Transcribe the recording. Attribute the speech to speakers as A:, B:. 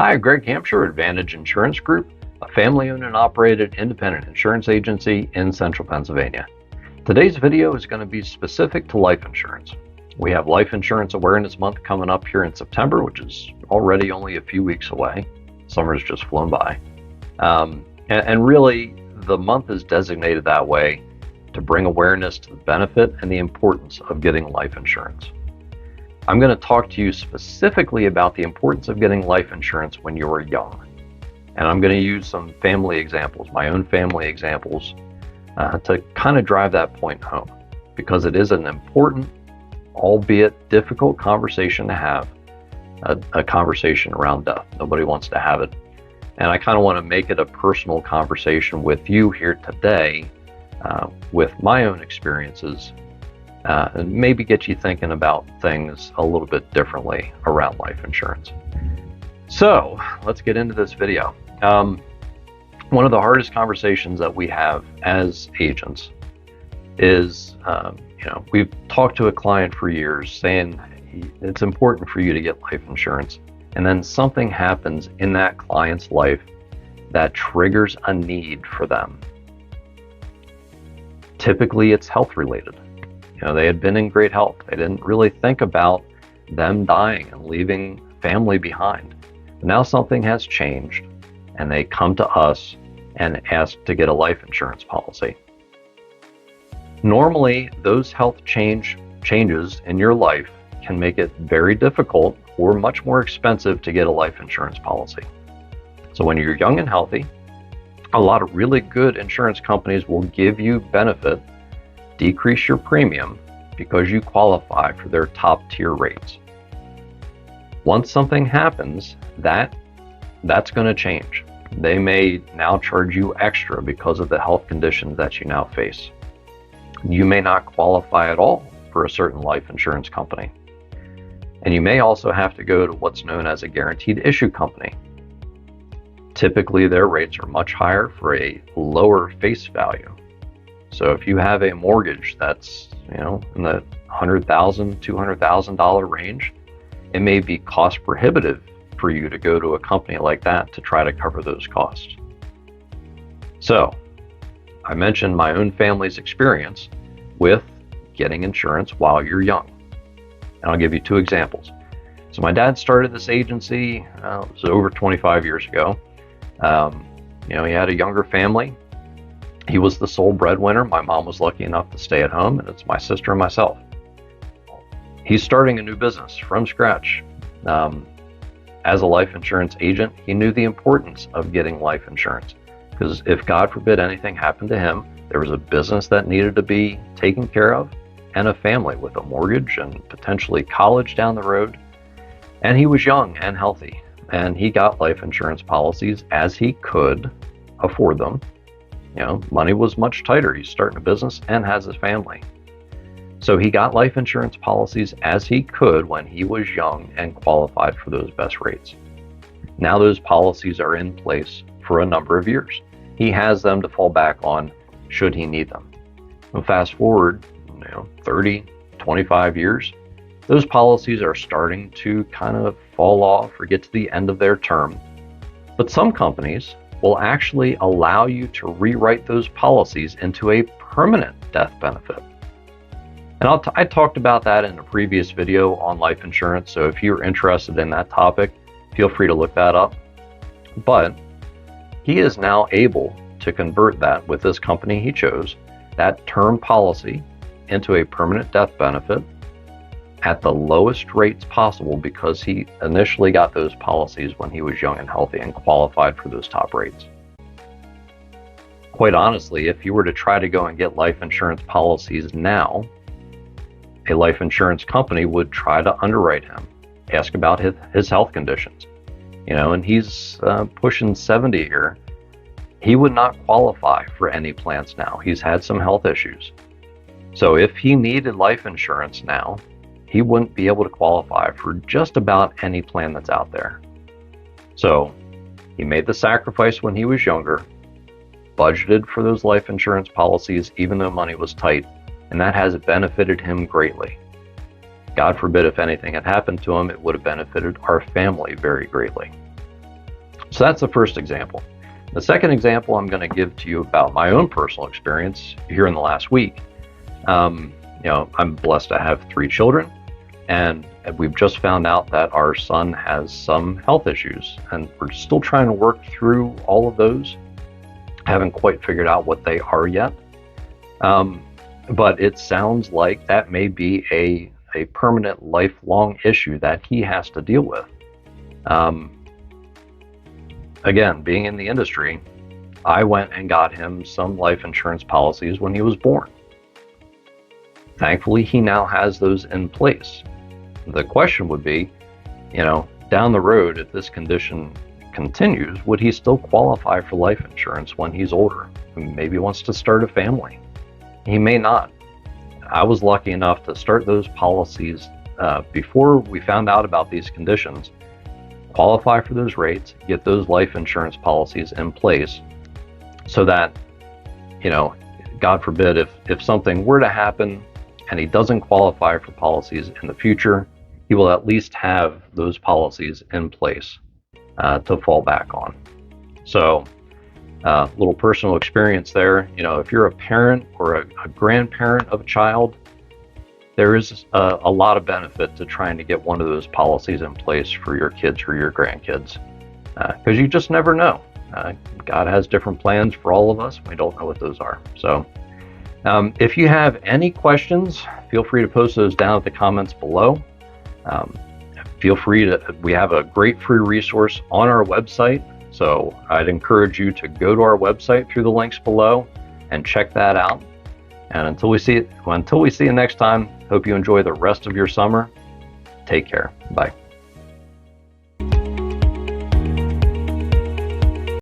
A: Hi, Greg Hampshire, Aadvantage Insurance Group, a family-owned and operated independent insurance agency in central Pennsylvania. Today's video is going to be specific to life insurance. We have Life Insurance Awareness Month coming up here in September, which is already only a few weeks away. Summer's just flown by. And really, the month is designated that way to bring awareness to the benefit and the importance of getting life insurance. I'm going to talk to you specifically about the importance of getting life insurance when you're young. And I'm going to use some family examples, my own family examples, to kind of drive that point home, because it is an important, albeit difficult conversation to have, a conversation around death. Nobody wants to have it. And I kind of want to make it a personal conversation with you here today, with my own experiences, and maybe get you thinking about things a little bit differently around life insurance. So let's get into this video. One of the hardest conversations that we have as agents is, we've talked to a client for years saying it's important for you to get life insurance, and then something happens in that client's life that triggers a need for them. Typically it's health related. They had been in great health. They didn't really think about them dying and leaving family behind. But now something has changed, and they come to us and ask to get a life insurance policy. Normally, those health changes in your life can make it very difficult or much more expensive to get a life insurance policy. So when you're young and healthy, a lot of really good insurance companies will give you benefit, decrease your premium because you qualify for their top tier rates. Once something happens, that's going to change. They may now charge you extra because of the health conditions that you now face. You may not qualify at all for a certain life insurance company. And you may also have to go to what's known as a guaranteed issue company. Typically, their rates are much higher for a lower face value. So if you have a mortgage that's, in the $100,000, $200,000 range, it may be cost prohibitive for you to go to a company like that to try to cover those costs. So I mentioned my own family's experience with getting insurance while you're young. And I'll give you two examples. So my dad started this agency, it was over 25 years ago. He had a younger family. He was the sole breadwinner. My mom was lucky enough to stay at home, and it's my sister and myself. He's starting a new business from scratch. As a life insurance agent, he knew the importance of getting life insurance, because if God forbid anything happened to him, there was a business that needed to be taken care of and a family with a mortgage and potentially college down the road. And he was young and healthy, and he got life insurance policies as he could afford them. Money was much tighter. He's starting a business and has his family. So he got life insurance policies as he could when he was young and qualified for those best rates. Now those policies are in place for a number of years. He has them to fall back on should he need them. And fast forward, 30, 25 years, those policies are starting to kind of fall off or get to the end of their term. But some companies will actually allow you to rewrite those policies into a permanent death benefit. And I talked about that in a previous video on life insurance, so if you're interested in that topic, feel free to look that up. But he is now able to convert that with this company he chose, that term policy, into a permanent death benefit at the lowest rates possible, because he initially got those policies when he was young and healthy and qualified for those top rates. Quite honestly, if you were to try to go and get life insurance policies now, a life insurance company would try to underwrite him, ask about his health conditions. And he's pushing 70 here. He would not qualify for any plans now. He's had some health issues. So if he needed life insurance now, he wouldn't be able to qualify for just about any plan that's out there. So he made the sacrifice when he was younger, budgeted for those life insurance policies even though money was tight, and that has benefited him greatly. God forbid if anything had happened to him, it would have benefited our family very greatly. So that's the first example. The second example I'm going to give to you about my own personal experience here in the last week. I'm blessed to have 3 children, and we've just found out that our son has some health issues, and we're still trying to work through all of those. I haven't quite figured out what they are yet, but it sounds like that may be a permanent, lifelong issue that he has to deal with. Again, being in the industry, I went and got him some life insurance policies when he was born. Thankfully, he now has those in place. The question would be, down the road, if this condition continues, would he still qualify for life insurance when he's older? Maybe wants to start a family. He may not. I was lucky enough to start those policies before we found out about these conditions, qualify for those rates, get those life insurance policies in place so that, God forbid, if something were to happen and he doesn't qualify for policies in the future, he will at least have those policies in place to fall back on. So, little personal experience there. If you're a parent or a grandparent of a child, there is a lot of benefit to trying to get one of those policies in place for your kids or your grandkids, because you just never know. God has different plans for all of us. We don't know what those are. So if you have any questions, feel free to post those down at the comments below. Feel free to, we have a great free resource on our website. So I'd encourage you to go to our website through the links below and check that out. And until we see you next time, hope you enjoy the rest of your summer. Take care. Bye.